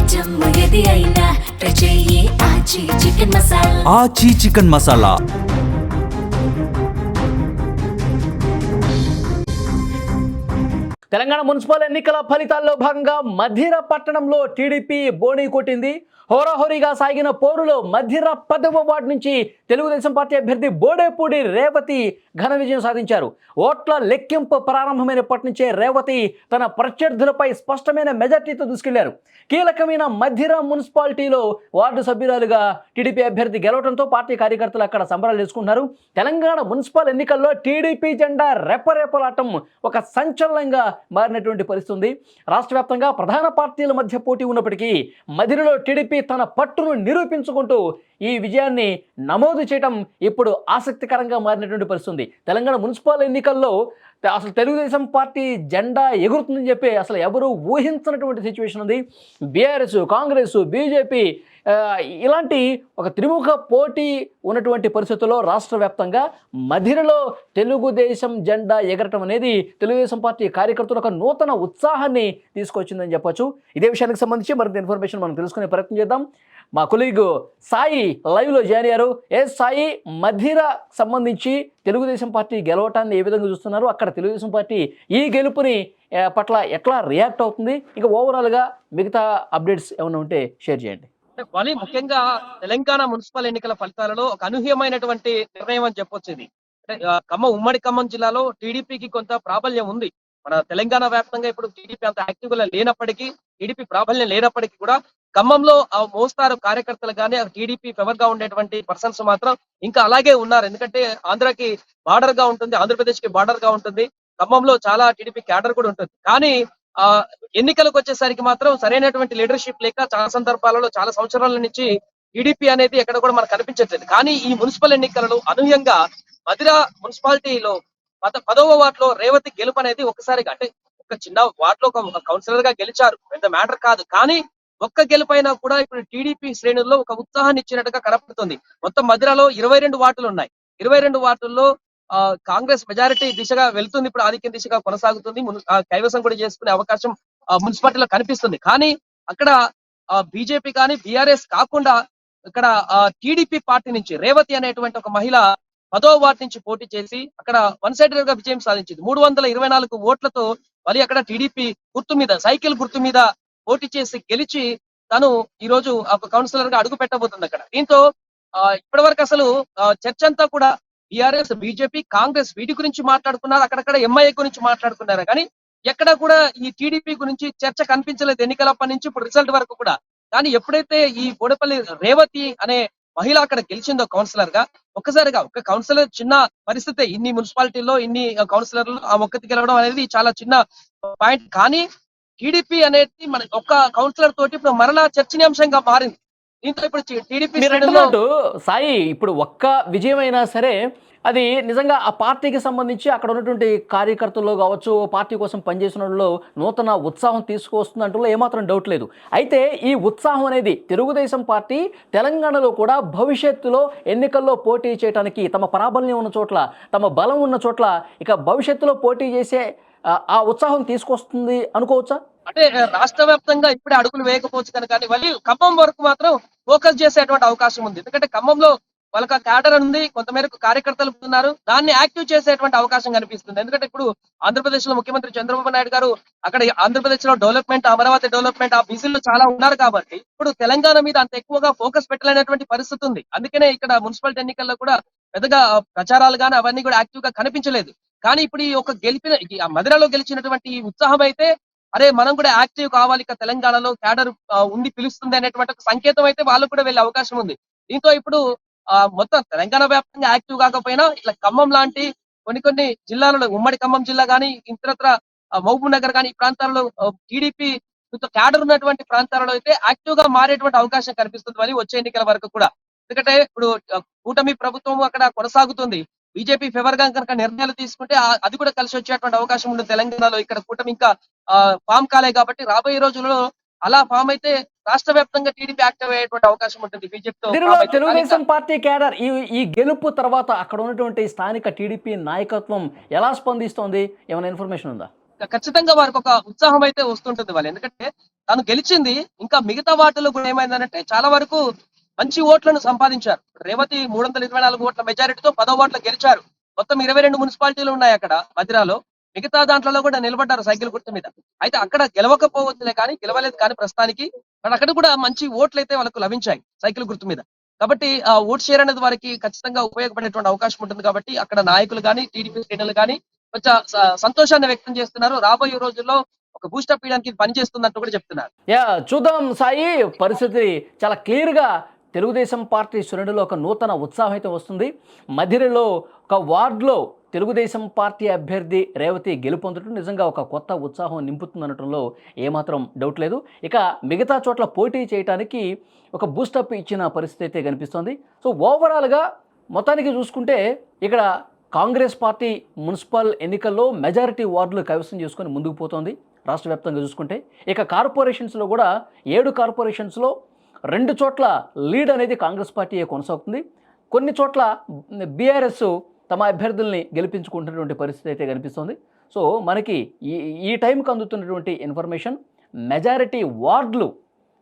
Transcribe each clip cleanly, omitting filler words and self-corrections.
Item ఏది అయినా try చెయ్యి ఆచి చికెన్ మసాలా. ఆచి చికెన్ మసాలా. తెలంగాణ మున్సిపల్ ఎన్నికల ఫలితాల్లో భాగంగా మధిర పట్టణంలో టీడీపీ బోణీ కొట్టింది. హోరాహోరీగా సాగిన పోరులో మధిర 10వ వార్డు నుంచి తెలుగుదేశం పార్టీ అభ్యర్థి బోడేపూడి రేవతి ఘన విజయం సాధించారు. ఓట్ల లెక్కింపు ప్రారంభమైనప్పటి నుంచే రేవతి తన ప్రత్యర్థులపై స్పష్టమైన మెజార్టీతో దూసుకెళ్లారు. కీలకమైన మధిర మున్సిపాలిటీలో వార్డు సభ్యురాలుగా టీడీపీ అభ్యర్థి గెలవడంతో పార్టీ కార్యకర్తలు అక్కడ సంబరాలు చేసుకున్నారు. తెలంగాణ మున్సిపల్ ఎన్నికల్లో టీడీపీ జెండా రెపరెపలాటం ఒక సంచలనంగా మారినటువంటి పరిస్థితి ఉంది. రాష్ట్ర వ్యాప్తంగా ప్రధాన పార్టీల మధ్య పోటీ ఉన్నప్పటికీ మధిరలో టీడీపీ తన పట్టును నిరూపించుకుంటూ ఈ విజయాన్ని నమోదు చేయడం ఇప్పుడు ఆసక్తికరంగా మారినటువంటి పరిస్థితి ఉంది. తెలంగాణ మున్సిపల్ ఎన్నికల్లో అసలు తెలుగుదేశం పార్టీ జెండా ఎగురుతుందని చెప్పి అసలు ఎవరు ఊహించినటువంటి సిచ్యువేషన్ ఉంది. బీఆర్ఎస్, కాంగ్రెస్, బీజేపీ ఇలాంటి ఒక త్రిముఖ పోటీ ఉన్నటువంటి పరిస్థితుల్లో రాష్ట్ర వ్యాప్తంగా మధిరలో తెలుగుదేశం జెండా ఎగరటం అనేది తెలుగుదేశం పార్టీ కార్యకర్తలు ఒక నూతన ఉత్సాహాన్ని తీసుకొచ్చిందని చెప్పొచ్చు. ఇదే విషయానికి సంబంధించి మరింత ఇన్ఫర్మేషన్ మనం తెలుసుకునే ప్రయత్నం చేద్దాం. మా కొలీగ్ సాయి లైవ్లో జాయిన్ అయ్యారు. సాయి, మధిర సంబంధించి తెలుగుదేశం పార్టీ గెలవటాన్ని ఏ విధంగా చూస్తున్నారు, అక్కడ తెలుగుదేశం పార్టీ ఈ గెలుపుని పట్ల ఎట్లా రియాక్ట్ అవుతుంది, ఇంకా ఓవరాల్గా మిగతా అప్డేట్స్ ఏమైనా ఉంటే షేర్ చేయండి. వలి ముఖ్యంగా తెలంగాణ మున్సిపల్ ఎన్నికల ఫలితాలలో ఒక అనూహ్యమైనటువంటి నిర్ణయం అని చెప్పొచ్చు. ఇది అంటే ఉమ్మడి ఖమ్మం జిల్లాలో టీడీపీకి కొంత ప్రాబల్యం ఉంది. మన తెలంగాణ వ్యాప్తంగా ఇప్పుడు టీడీపీ అంత యాక్టివ్ గా లేనప్పటికీ, టీడీపీ ప్రాబల్యం లేనప్పటికీ కూడా ఖమ్మంలో ఆ మోస్తారు కార్యకర్తలు కానీ టీడీపీ ఫేవర్ గా ఉండేటువంటి పర్సన్స్ మాత్రం ఇంకా అలాగే ఉన్నారు. ఎందుకంటే ఆంధ్రాకి బార్డర్ గా ఉంటుంది, ఆంధ్రప్రదేశ్ కి బార్డర్ గా ఉంటుంది. ఖమ్మంలో చాలా టీడీపీ క్యాడర్ కూడా ఉంటుంది. కానీ ఎన్నికలకు వచ్చేసరికి మాత్రం సరైనటువంటి లీడర్షిప్ లేక చాలా సందర్భాలలో చాలా సంవత్సరాల నుంచి టీడీపీ అనేది ఎక్కడ కూడా మనకు కనిపించట్లేదు. కానీ ఈ మున్సిపల్ ఎన్నికలలో అనూహ్యంగా మధిర మున్సిపాలిటీలో 10వ వార్డులో రేవతి గెలుపు అనేది ఒకసారిగా, అంటే ఒక చిన్న వార్డులో ఒక కౌన్సిలర్ గా గెలిచారు, పెద్ద మ్యాటర్ కాదు. కానీ ఒక్క గెలుపైనా కూడా ఇప్పుడు టీడీపీ శ్రేణుల్లో ఒక ఉత్సాహాన్ని ఇచ్చినట్టుగా కనపడుతుంది. మొత్తం మధిరలో 22 వార్డులు ఉన్నాయి. 22 వార్డుల్లో కాంగ్రెస్ మెజారిటీ దిశగా వెళ్తుంది, ఇప్పుడు ఆధిక్యం దిశగా కొనసాగుతుంది. కైవసం కూడా చేసుకునే అవకాశం మున్సిపాలిటీలో కనిపిస్తుంది. కానీ అక్కడ బీజేపీ కానీ బీఆర్ఎస్ కాకుండా ఇక్కడ టీడీపీ పార్టీ నుంచి రేవతి అనేటువంటి ఒక మహిళ 10వ వార్డు నుంచి పోటీ చేసి అక్కడ వన్ సైడెడ్ గా విజయం సాధించింది. 324 ఓట్లతో మళ్ళీ అక్కడ టీడీపీ గుర్తు మీద, సైకిల్ గుర్తు మీద పోటీ చేసి గెలిచి తను ఈ రోజు ఒక కౌన్సిలర్ గా అడుగు పెట్టబోతుంది అక్కడ. దీంతో ఇప్పటి వరకు అసలు చర్చ అంతా కూడా బీఆర్ఎస్, బీజేపీ, కాంగ్రెస్ వీటి గురించి మాట్లాడుకున్నారు, అక్కడక్కడ ఎంఐఏ గురించి మాట్లాడుకున్నారు. కానీ ఎక్కడ కూడా ఈ టీడీపీ గురించి చర్చ కనిపించలేదు ఎన్నికలప్పటి నుంచి ఇప్పుడు రిజల్ట్ వరకు కూడా. కానీ ఎప్పుడైతే ఈ బోడపల్లి రేవతి అనే మహిళ అక్కడ గెలిచిందో కౌన్సిలర్ గా, ఒక్కసారిగా ఒక కౌన్సిలర్ చిన్న పరిస్థితి, ఇన్ని మున్సిపాలిటీల్లో ఇన్ని కౌన్సిలర్లు ఆ ఒక్కటి గెలవడం అనేది చాలా చిన్న పాయింట్. కానీ టీడీపీ అనేది మన ఒక్క కౌన్సిలర్ తోటి ఇప్పుడు మరలా చర్చనీయాంశంగా మారింది. దీంతో ఇప్పుడు టీడీపీ సాయి ఇప్పుడు ఒక్క విజయం అయినా సరే అది నిజంగా ఆ పార్టీకి సంబంధించి అక్కడ ఉన్నటువంటి కార్యకర్తల్లో కావచ్చు, పార్టీ కోసం పనిచేసిన వాళ్ళలో నూతన ఉత్సాహం తీసుకొస్తుందంటూ ఏమాత్రం డౌట్ లేదు. అయితే ఈ ఉత్సాహం అనేది తెలుగుదేశం పార్టీ తెలంగాణలో కూడా భవిష్యత్తులో ఎన్నికల్లో పోటీ చేయడానికి తమ ప్రాబల్యం ఉన్న చోట్ల, తమ బలం ఉన్న చోట్ల ఇక భవిష్యత్తులో పోటీ చేసే ఆ ఉత్సాహం తీసుకొస్తుంది అనుకోవచ్చా? అంటే రాష్ట్ర వ్యాప్తంగా ఇప్పుడే అడుగులు వేయకపోవచ్చు కానీ మళ్ళీ ఖమ్మం వరకు మాత్రం ఫోకస్ చేసేటువంటి అవకాశం ఉంది. ఎందుకంటే ఖమ్మంలో వాళ్ళకి క్యాడర్ ఉంది, కొంతమేరకు కార్యకర్తలు ఉన్నారు, దాన్ని యాక్టివ్ చేసేటువంటి అవకాశం కనిపిస్తుంది. ఎందుకంటే ఇప్పుడు ఆంధ్రప్రదేశ్ లో ముఖ్యమంత్రి చంద్రబాబు నాయుడు గారు అక్కడ ఆంధ్రప్రదేశ్ లో డెవలప్మెంట్, అమరావతి డెవలప్మెంట్, ఆ బిజీలు చాలా ఉన్నారు. కాబట్టి ఇప్పుడు తెలంగాణ మీద అంత ఎక్కువగా ఫోకస్ పెట్టలేనటువంటి పరిస్థితి ఉంది. అందుకనే ఇక్కడ మున్సిపాలిటీ ఎన్నికల్లో కూడా పెద్దగా ప్రచారాలు కానీ అవన్నీ కూడా యాక్టివ్ గా కనిపించలేదు. కానీ ఇప్పుడు ఈ ఒక మధిరలో గెలిచినటువంటి ఉత్సాహం అయితే, అరే మనం కూడా యాక్టివ్ కావాలి, ఇక తెలంగాణలో క్యాడర్ ఉండి పిలుస్తుంది అనేటువంటి ఒక సంకేతం అయితే వాళ్ళకు కూడా వెళ్ళే అవకాశం ఉంది. దీంతో ఇప్పుడు మొత్తం తెలంగాణ వ్యాప్తంగా యాక్టివ్ కాకపోయినా ఇట్లా ఖమ్మం లాంటి కొన్ని జిల్లాలలో, ఉమ్మడి ఖమ్మం జిల్లా కానీ ఇతరత్ర మహబూబ్ నగర్ కానీ ఈ ప్రాంతాలలో టీడీపీ క్యాడర్ ఉన్నటువంటి ప్రాంతాలలో అయితే యాక్టివ్ గా మారేటువంటి అవకాశం కనిపిస్తుంది మరి వచ్చే ఎన్నికల వరకు కూడా. ఎందుకంటే ఇప్పుడు కూటమి ప్రభుత్వం అక్కడ కొనసాగుతుంది. బీజేపీ ఫేవర్ గా కనుక నిర్ణయాలు తీసుకుంటే అది కూడా కలిసి వచ్చేటువంటి అవకాశం ఉంటుంది తెలంగాణలో. ఇక్కడ కూటమి ఇంకా ఫామ్ కాలే కాబట్టి రాబోయే రోజుల్లో అలా ఫామ్ అయితే రాష్ట్ర వ్యాప్తంగా టీడీపీ యాక్టివ్ అయ్యేటువంటి అవకాశం ఉంటుంది బీజేపీతో. తెలుగుదేశం పార్టీ క్యాడర్ ఈ గెలుపు తర్వాత అక్కడ ఉన్నటువంటి స్థానిక టీడీపీ నాయకత్వం ఎలా స్పందిస్తోంది, ఏమైనా ఇన్ఫర్మేషన్ ఉందా? ఖచ్చితంగా వారికి ఒక ఉత్సాహం అయితే వస్తుంటుంది వాళ్ళు. ఎందుకంటే తను గెలిచింది. ఇంకా మిగతా వార్డులో కూడా ఏమైందంటే చాలా వరకు మంచి ఓట్లను సంపాదించారు. రేవతి 324 ఓట్ల మెజారిటీతో 10వ వార్డులో గెలిచారు. మొత్తం 22 మున్సిపాలిటీలు ఉన్నాయి అక్కడ మధిరాలో. మిగతా దాంట్లో కూడా నిలబడ్డారు సైకిల్ గుర్తు మీద. అయితే అక్కడ గెలవకపోవచ్చులే కానీ గెలవలేదు కానీ ప్రస్తుతానికి అక్కడ కూడా మంచి ఓట్లు అయితే వాళ్ళకు లభించాయి సైకిల్ గుర్తు మీద. కాబట్టి ఆ ఓట్ షేర్ అనేది వారికి ఖచ్చితంగా ఉపయోగపడేటువంటి అవకాశం ఉంటుంది. కాబట్టి అక్కడ నాయకులు కానీ టీడీపీ శ్రేణులు కానీ కొంచెం సంతోషాన్ని వ్యక్తం చేస్తున్నారు. రాబోయే రోజుల్లో ఒక బూస్టప్ ఇయడానికి ఇది పనిచేస్తున్నట్టు కూడా చెప్తున్నారు. చూద్దాం సాయి, పరిస్థితి చాలా క్లియర్గా తెలుగుదేశం పార్టీ శ్రేణులో ఒక నూతన ఉత్సాహం అయితే వస్తుంది. మధిరలో ఒక వార్డులో తెలుగుదేశం పార్టీ అభ్యర్థి రేవతి గెలుపొందడం నిజంగా ఒక కొత్త ఉత్సాహం నింపుతుందనటంలో ఏమాత్రం డౌట్ లేదు. ఇక మిగతా చోట్ల పోటీ చేయడానికి ఒక బూస్టప్ ఇచ్చిన పరిస్థితి అయితే కనిపిస్తోంది. సో ఓవరాల్గా మొత్తానికి చూసుకుంటే ఇక్కడ కాంగ్రెస్ పార్టీ మున్సిపల్ ఎన్నికల్లో మెజారిటీ వార్డులు కైవసం చేసుకొని ముందుకు పోతోంది రాష్ట్ర వ్యాప్తంగా చూసుకుంటే. ఇక కార్పొరేషన్స్లో కూడా 7 కార్పొరేషన్స్లో 2 చోట్ల లీడ్ అనేది కాంగ్రెస్ పార్టీయే కొనసాగుతుంది. కొన్ని చోట్ల బీఆర్ఎస్ తమ అభ్యర్థుల్ని గెలిపించుకుంటున్నటువంటి పరిస్థితి అయితే కనిపిస్తుంది. సో మనకి ఈ టైంకి అందుతున్నటువంటి ఇన్ఫర్మేషన్ మెజారిటీ వార్డులు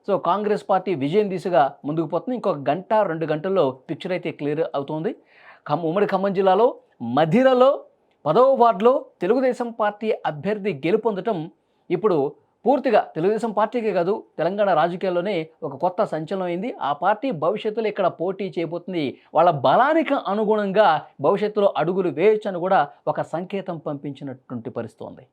సో కాంగ్రెస్ పార్టీ విజయం దిశగా ముందుకు పోతుంది. ఇంకొక గంట 2 గంటల్లో పిక్చర్ అయితే క్లియర్ అవుతుంది. ఉమ్మడి ఖమ్మం జిల్లాలో మధిరలో 10వ వార్డులో తెలుగుదేశం పార్టీ అభ్యర్థి గెలుపొందటం ఇప్పుడు పూర్తిగా తెలుగుదేశం పార్టీకే కాదు తెలంగాణ రాజకీయాల్లోనే ఒక కొత్త సంచలనం అయింది. ఆ పార్టీ భవిష్యత్తులో ఇక్కడ పోటీ చేయబోతుంది. వాళ్ళ బలానికి అనుగుణంగా భవిష్యత్తులో అడుగులు వేయొచ్చని కూడా ఒక సంకేతం పంపించినటువంటి పరిస్థితి ఉంది.